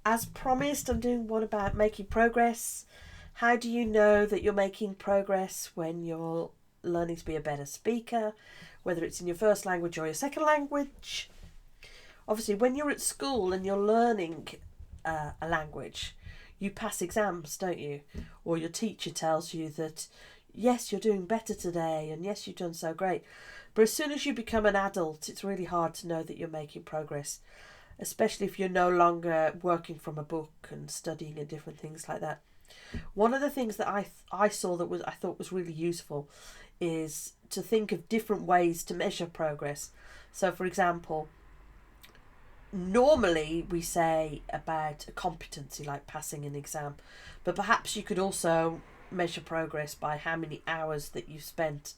As promised, I'm doing one about making progress. How do you know that you're making progress when you're learning to be a better speaker, whether it's in your first language or your second language? Obviously, when you're at school and you're learning a language, you pass exams, don't you? Or your teacher tells you that, yes, you're doing better today, and yes, you've done so great. But as soon as you become an adult, it's really hard to know that you're making progress, especially if you're no longer working from a book and studying and different things like that. One of the things that I saw that was I thought was really useful is to think of different ways to measure progress. So, for example, normally we say about a competency like passing an exam, but perhaps you could also measure progress by how many hours that you've spent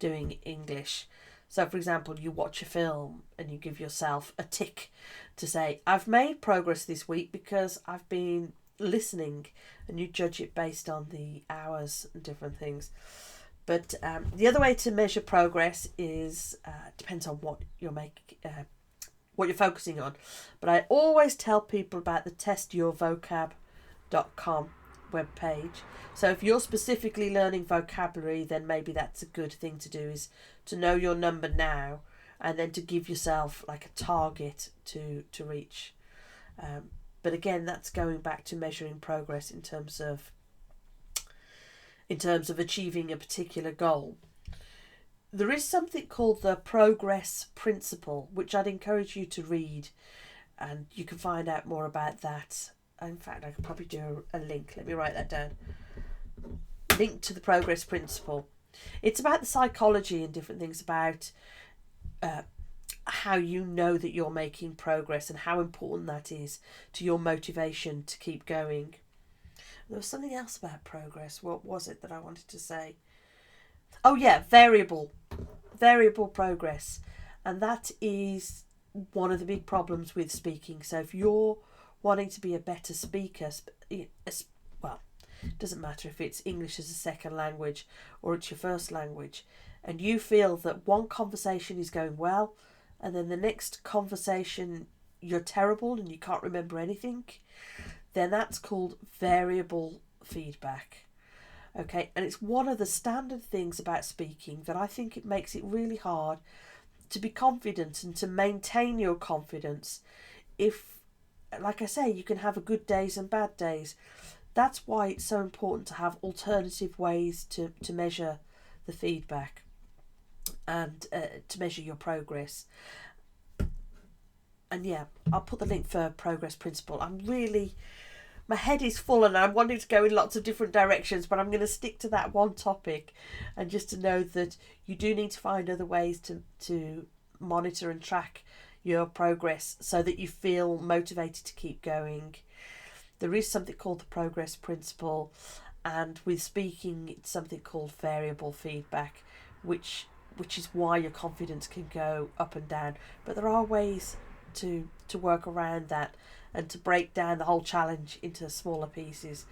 doing English. So, for example, you watch a film and you give yourself a tick to say, I've made progress this week because I've been listening, and you judge it based on the hours and different things. But the other way to measure progress is depends on what you're making, what you're focusing on. But I always tell people about the testyourvocab.com webpage. So if you're specifically learning vocabulary, then maybe that's a good thing to do, is to know your number now and then to give yourself like a target to reach. But again, that's going back to measuring progress in terms of achieving a particular goal. There is something called the progress principle, which I'd encourage you to read, and you can find out more about that. In fact, I could probably do a link. Let me write that down. Link to the progress principle. It's about the psychology and different things about how you know that you're making progress and how important that is to your motivation to keep going. There was something else about progress. What was it that I wanted to say? Oh yeah, variable progress. And that is one of the big problems with speaking. So if you're wanting to be a better speaker, well, it doesn't matter if it's English as a second language or it's your first language, and you feel that one conversation is going well and then the next conversation you're terrible and you can't remember anything, then that's called variable feedback. Okay, and it's one of the standard things about speaking that I think it makes it really hard to be confident and to maintain your confidence if, like I say, you can have a good days and bad days. That's why it's so important to have alternative ways to measure the feedback and to measure your progress. And yeah, I'll put the link for Progress Principle. My head is full and I'm wanting to go in lots of different directions, but I'm going to stick to that one topic, and just to know that you do need to find other ways to monitor and track your progress so that you feel motivated to keep going. There is something called the progress principle, and with speaking it's something called variable feedback, which is why your confidence can go up and down. But there are ways to work around that and to break down the whole challenge into smaller pieces,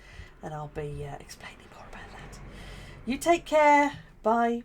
and I'll be explaining more about that. You take care. Bye.